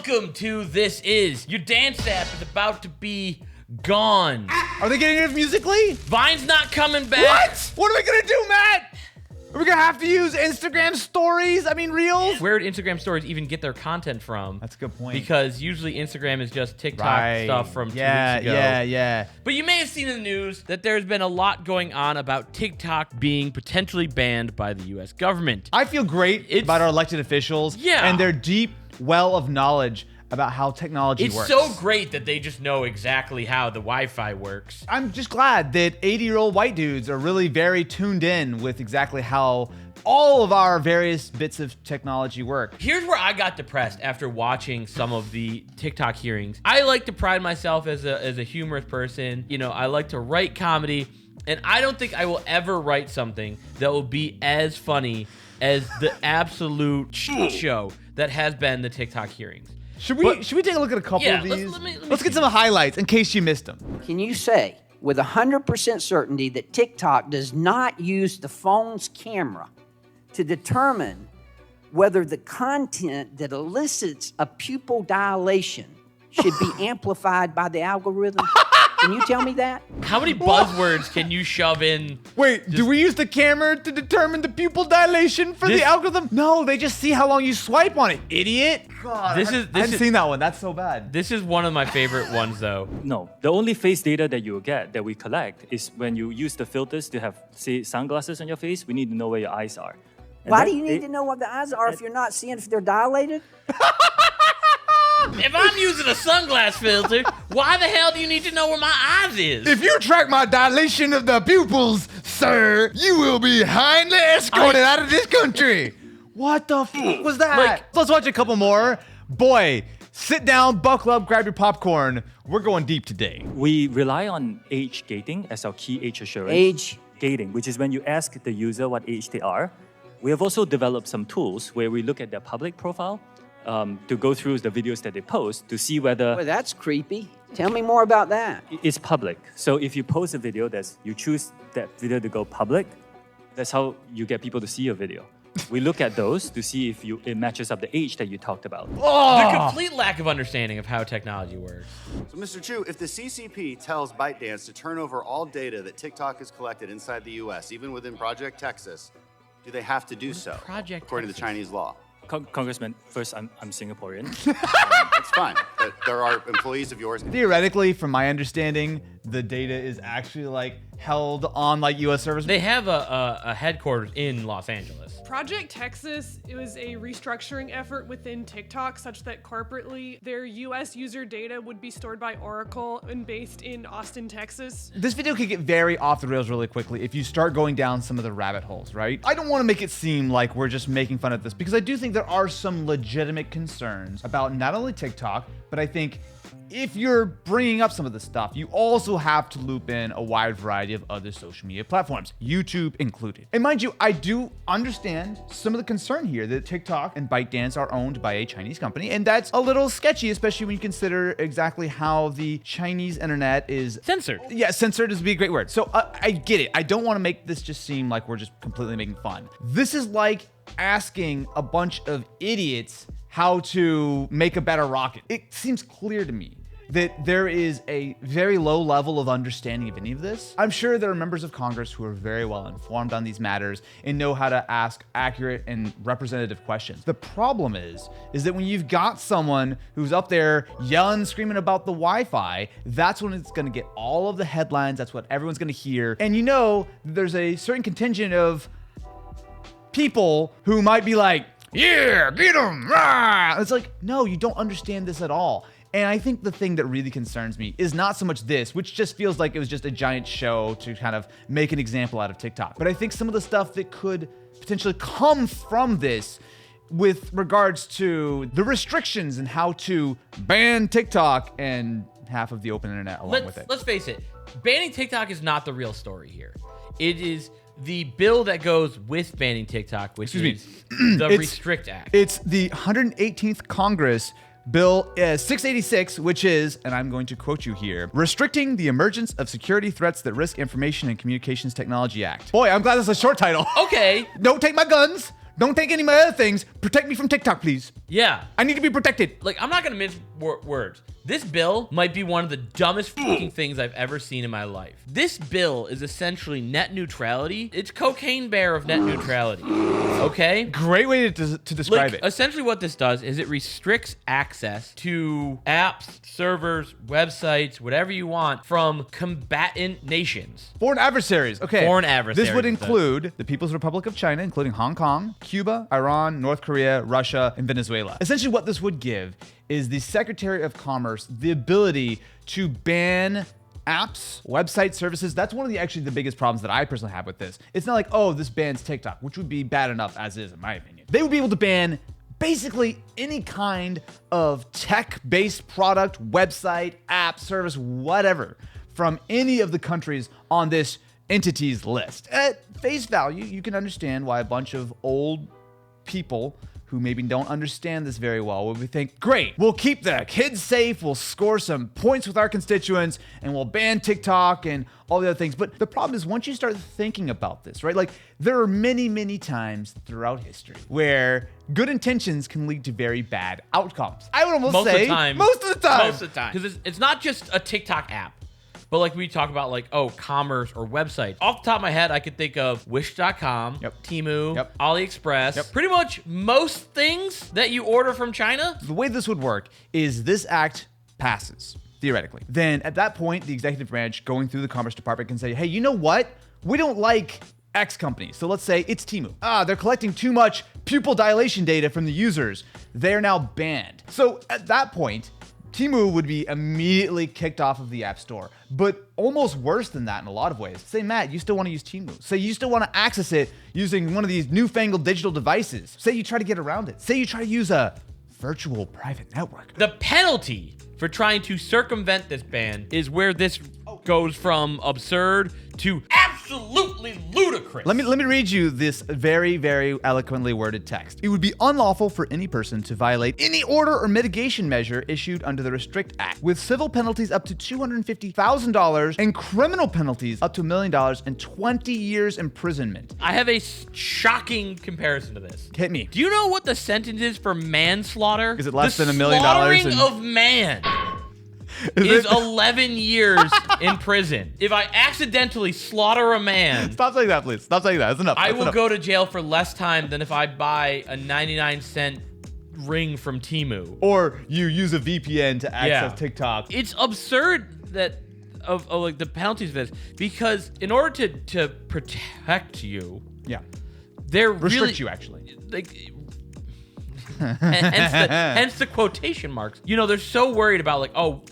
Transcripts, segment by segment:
Welcome to This Is. Your dance app is about to be gone. Are they getting rid of Musical.ly? Vine's not coming back. What? What are we gonna do, Matt? Are we gonna have to use Instagram stories? I mean, Reels? Where did Instagram stories even get their content from? That's a good point. Because usually Instagram is just TikTok stuff from 2 weeks ago. Yeah. But you may have seen in the news that there's been a lot going on about TikTok being potentially banned by the US government. I feel great about our elected officials and their deep well of knowledge about how technology works. It's so great that they just know exactly how the Wi-Fi works. I'm just glad that 80-year-old white dudes are really very tuned in with exactly how all of our various bits of technology work. Here's where I got depressed after watching some of the TikTok hearings. I like to pride myself as a humorous person. You know, I like to write comedy, and I don't think I will ever write something that will be as funny as the absolute show that has been the TikTok hearings. Should we take a look at a couple of these? Let's get some highlights in case you missed them. Can you say with 100% certainty that TikTok does not use the phone's camera to determine whether the content that elicits a pupil dilation should be amplified by the algorithm? Can you tell me that? How many buzzwords can you shove in? Wait, do we use the camera to determine the pupil dilation for the algorithm? No, they just see how long you swipe on it, idiot. God, I hadn't seen that one. That's so bad. This is one of my favorite ones, though. No, the only face data that you will get, that we collect, is when you use the filters to have, say, sunglasses on your face. We need to know where your eyes are. And Why do you need to know what the eyes are if you're not seeing if they're dilated? If I'm using a sunglass filter, why the hell do you need to know where my eyes is? If you track my dilation of the pupils, sir, you will be kindly escorted out of this country. What the fuck was that? Let's watch a couple more. Boy, sit down, buckle up, grab your popcorn. We're going deep today. We rely on age gating as our key age assurance. Age gating, which is when you ask the user what age they are. We have also developed some tools where we look at their public profile to go through the videos that they post to see whether... Well, that's creepy. Tell me more about that. It's public. So if you post a video, you choose that video to go public, that's how you get people to see your video. We look at those to see if it matches up the age that you talked about. The complete lack of understanding of how technology works. So, Mr. Chu, if the CCP tells ByteDance to turn over all data that TikTok has collected inside the U.S., even within Project Texas, do they have to do so, according to the Chinese law? Congressman, first, I'm Singaporean. That's fine, but there are employees of yours. Theoretically, from my understanding, the data is actually held on U.S. servers. They have a headquarters in Los Angeles. Project Texas, it was a restructuring effort within TikTok such that corporately their US user data would be stored by Oracle and based in Austin, Texas. This video could get very off the rails really quickly if you start going down some of the rabbit holes, right? I don't want to make it seem like we're just making fun of this because I do think there are some legitimate concerns about not only TikTok, but I think if you're bringing up some of this stuff, you also have to loop in a wide variety of other social media platforms, YouTube included. And mind you, I do understand some of the concern here that TikTok and ByteDance are owned by a Chinese company, and that's a little sketchy, especially when you consider exactly how the Chinese internet is censored. Yeah, censored is be a great word. So I get it. I don't want to make this just seem like we're just completely making fun. This is like asking a bunch of idiots how to make a better rocket. It seems clear to me that there is a very low level of understanding of any of this. I'm sure there are members of Congress who are very well informed on these matters and know how to ask accurate and representative questions. The problem is that when you've got someone who's up there yelling, screaming about the Wi-Fi, that's when it's gonna get all of the headlines, that's what everyone's gonna hear. And you know, there's a certain contingent of people who might be like, yeah, get them, rah! It's like, no, you don't understand this at all. And I think the thing that really concerns me is not so much this, which just feels like it was just a giant show to kind of make an example out of TikTok. But I think some of the stuff that could potentially come from this with regards to the restrictions and how to ban TikTok and half of the open internet along with it. Let's face it, banning TikTok is not the real story here. It is the bill that goes with banning TikTok, which is the Restrict Act. It's the 118th Congress Bill 686, which is, and I'm going to quote you here, Restricting the Emergence of Security Threats That Risk Information and Communications Technology Act. Boy, I'm glad that's a short title. Okay. Don't take my guns. Don't take any of my other things. Protect me from TikTok, please. Yeah. I need to be protected. Like, I'm not gonna mince words. This bill might be one of the dumbest fucking things I've ever seen in my life. This bill is essentially net neutrality. It's cocaine bear of net neutrality. Okay? Great way to describe Like, it. essentially what this does is it restricts access to apps, servers, websites, whatever you want from combatant nations. Foreign adversaries. Okay. Foreign adversaries. This would include the People's Republic of China, including Hong Kong, Cuba, Iran, North Korea, Russia, and Venezuela. Essentially, what this would give is the Secretary of Commerce the ability to ban apps, website services. That's one of the biggest problems that I personally have with this. It's not like, oh, this bans TikTok, which would be bad enough as is, in my opinion. They would be able to ban basically any kind of tech-based product, website, app, service, whatever, from any of the countries on this entity's list. At face value, you can understand why a bunch of old people who maybe don't understand this very well would think, great, we'll keep the kids safe, we'll score some points with our constituents, and we'll ban TikTok and all the other things. But the problem is, once you start thinking about this, right? Like, there are many, many times throughout history where good intentions can lead to very bad outcomes. I would almost say most of the time. Most of the time. Because it's not just a TikTok app. But like we talk about, like, oh, commerce or websites. Off the top of my head, I could think of Wish.com, Temu, AliExpress. Pretty much most things that you order from China. The way this would work is this act passes, theoretically. Then at that point, the executive branch going through the Commerce Department can say, hey, you know what? We don't like X company. So let's say it's Temu. They're collecting too much pupil dilation data from the users. They're now banned. So at that point, Temu would be immediately kicked off of the App Store. But almost worse than that in a lot of ways. Say, Matt, you still want to use Temu. Say you still want to access it using one of these newfangled digital devices. Say you try to get around it. Say you try to use a virtual private network. The penalty for trying to circumvent this ban is where this goes from absurd to absolutely ludicrous. Let me read you this very, very eloquently worded text. It would be unlawful for any person to violate any order or mitigation measure issued under the Restrict Act, with civil penalties up to $250,000 and criminal penalties up to $1 million and 20 years imprisonment. I have a shocking comparison to this. Hit me. Do you know what the sentence is for manslaughter? Is it less than $1 million? Slaughtering of man is 11 years in prison. If I accidentally slaughter a man, Stop saying that, please. Stop saying that. That's enough. I will go to jail for less time than if I buy a 99-cent ring from Temu. Or you use a VPN to access TikTok. It's absurd that of like the penalties of this, because in order to protect you, they're restrict really, you actually. Like, hence the quotation marks. You know, they're so worried about, like, oh,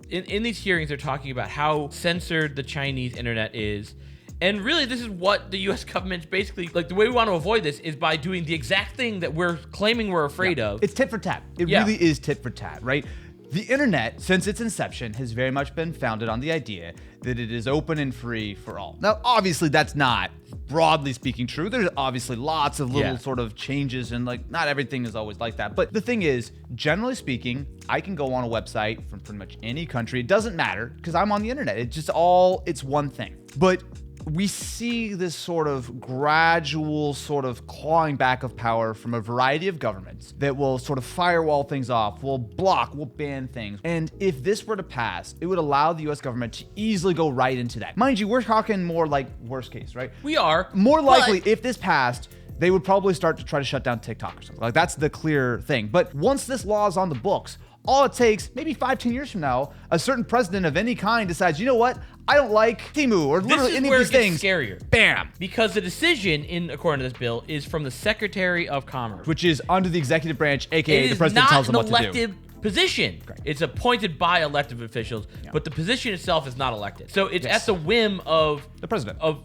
in these hearings, they're talking about how censored the Chinese internet is. And really, this is what the U.S. government's basically, like, the way we want to avoid this is by doing the exact thing that we're claiming we're afraid of. It's tit for tat. It really is tit for tat, right? The internet, since its inception, has very much been founded on the idea that it is open and free for all. Now, obviously, that's not, broadly speaking, true. There's obviously lots of little sort of changes, and, like, not everything is always like that. But the thing is, generally speaking, I can go on a website from pretty much any country. It doesn't matter, because I'm on the internet. It's one thing. But we see this sort of gradual sort of clawing back of power from a variety of governments that will sort of firewall things off, will block, will ban things. And if this were to pass, it would allow the US government to easily go right into that. Mind you, we're talking more like worst case, right? We are. More likely, if this passed, they would probably start to try to shut down TikTok or something. Like, that's the clear thing. But once this law is on the books, all it takes, maybe 5-10 years from now, a certain president of any kind decides, you know what? I don't like Temu or literally any of these things. This is where it gets scarier. Bam! Because the decision, according to this bill, is from the Secretary of Commerce, which is under the executive branch, aka the president tells them what to do. It is not an elected position. Correct. It's appointed by elected officials, but the position itself is not elected. So it's at the whim of the president. Of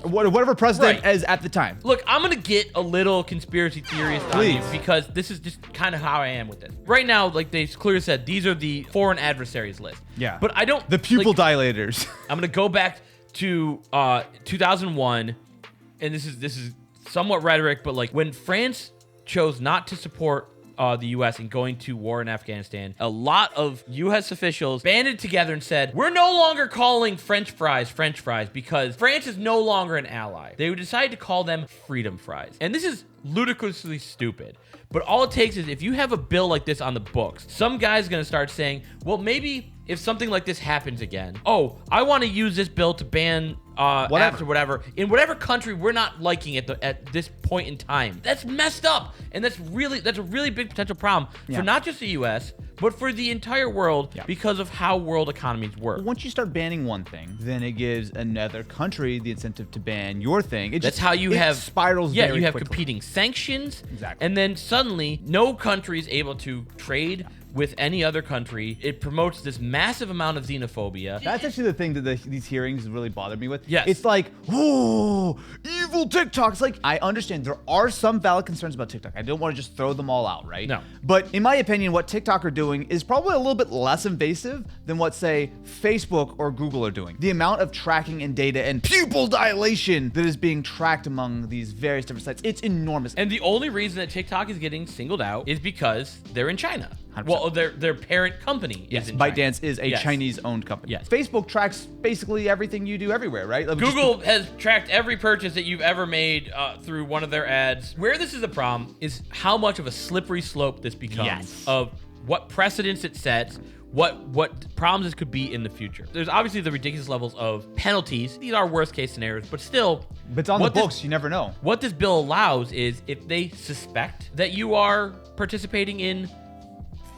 whatever president is at the time. Look, I'm gonna get a little conspiracy theorist on you, because this is just kind of how I am with this. Right now, like they clearly said, these are the foreign adversaries list. Yeah. But I don't. The pupil dilators. I'm gonna go back to 2001, and this is somewhat rhetoric, but like when France chose not to support the U.S. and going to war in Afghanistan, a lot of U.S. officials banded together and said, we're no longer calling French fries because France is no longer an ally. They would decide to call them freedom fries. And this is ludicrously stupid. But all it takes is if you have a bill like this on the books, some guy's going to start saying, well, maybe if something like this happens again, oh, I want to use this bill to ban apps or whatever. In whatever country we're not liking it at this point in time. That's messed up. And that's a really big potential problem for not just the US, but for the entire world because of how world economies work. Once you start banning one thing, then it gives another country the incentive to ban your thing. That's how you have spirals. Yeah, very you have quickly. competing sanctions. Exactly. And then suddenly no country is able to trade with any other country. It promotes this massive amount of xenophobia. That's actually the thing that these hearings really bothered me with. Yes. It's like, oh, evil TikTok. It's like, I understand there are some valid concerns about TikTok. I don't want to just throw them all out, right? No. But in my opinion, what TikTok are doing is probably a little bit less invasive than what, say, Facebook or Google are doing. The amount of tracking and data and pupil dilation that is being tracked among these various different sites, it's enormous. And the only reason that TikTok is getting singled out is because they're in China. 100%. Well, their parent company is in China. ByteDance is a Chinese-owned company. Yes. Facebook tracks basically everything you do everywhere, right? Like, Google has tracked every purchase that you've ever made through one of their ads. Where this is a problem is how much of a slippery slope this becomes of what precedents it sets, what problems this could be in the future. There's obviously the ridiculous levels of penalties. These are worst case scenarios, but still. But it's on the books, you never know. What this bill allows is if they suspect that you are participating in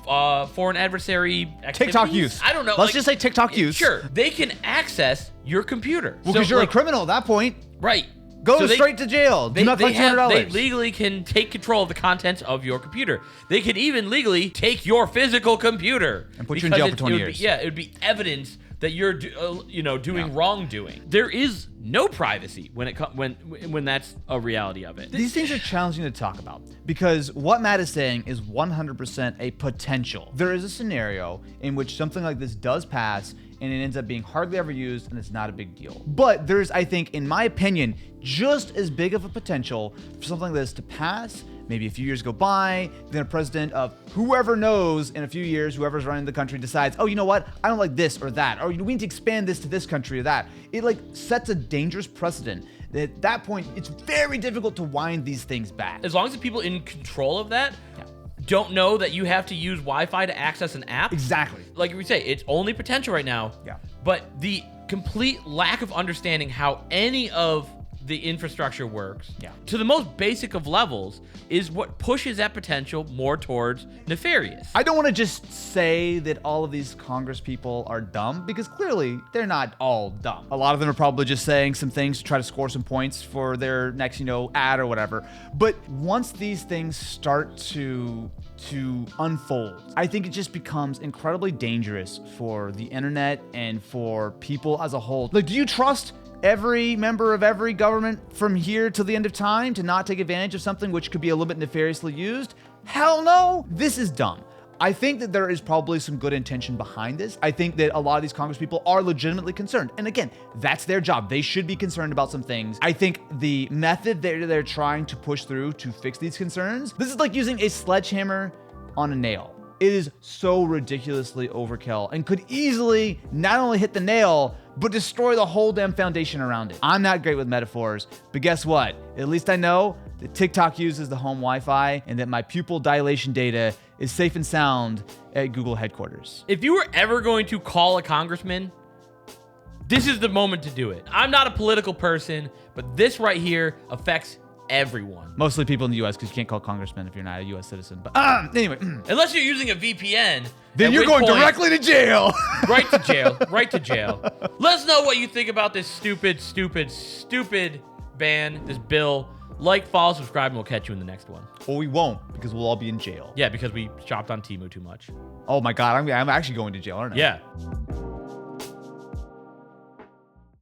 foreign adversary activities. TikTok use. I don't know. Let's just say TikTok use. Sure. They can access your computer. Well, because you're a criminal at that point. Right. Go straight to jail. Do not collect $200. They legally can take control of the contents of your computer. They can even legally take your physical computer and put you in jail for 20 years. It would be evidence that you're doing wrongdoing. There is no privacy when that's a reality of it. These things are challenging to talk about because what Matt is saying is 100% a potential. There is a scenario in which something like this does pass and it ends up being hardly ever used and it's not a big deal. But there's, I think, in my opinion, just as big of a potential for something like this to pass. Maybe a few years go by, then a president of whoever knows in a few years, whoever's running the country decides, oh, you know what? I don't like this or that, or we need to expand this to this country or that. It like sets a dangerous precedent. At that point, it's very difficult to wind these things back. As long as the people in control of that don't know that you have to use Wi-Fi to access an app. Exactly. Like we say, it's only potential right now. Yeah. But the complete lack of understanding how any of the infrastructure works to the most basic of levels is what pushes that potential more towards nefarious. I don't want to just say that all of these Congress people are dumb because clearly they're not all dumb. A lot of them are probably just saying some things to try to score some points for their next, ad or whatever. But once these things start to unfold, I think it just becomes incredibly dangerous for the internet and for people as a whole. Like, do you trust every member of every government from here to the end of time to not take advantage of something which could be a little bit nefariously used? Hell no. This is dumb. I think that there is probably some good intention behind this. I think that a lot of these Congress people are legitimately concerned. And again, that's their job. They should be concerned about some things. I think the method they're trying to push through to fix these concerns, this is like using a sledgehammer on a nail. It is so ridiculously overkill and could easily not only hit the nail, but destroy the whole damn foundation around it. I'm not great with metaphors, but guess what? At least I know that TikTok uses the home Wi-Fi and that my pupil dilation data is safe and sound at Google headquarters. If you were ever going to call a congressman, this is the moment to do it. I'm not a political person, but this right here affects everyone. Mostly people in the US because you can't call congressmen if you're not a US citizen. But anyway. Unless you're using a VPN. Then you're going directly to jail. Right to jail. Right to jail. Let us know what you think about this stupid ban, this bill. Like, follow, subscribe, and we'll catch you in the next one. Or we won't because we'll all be in jail. Yeah, because we shopped on Temu too much. Oh my God, I'm actually going to jail, aren't I? Yeah.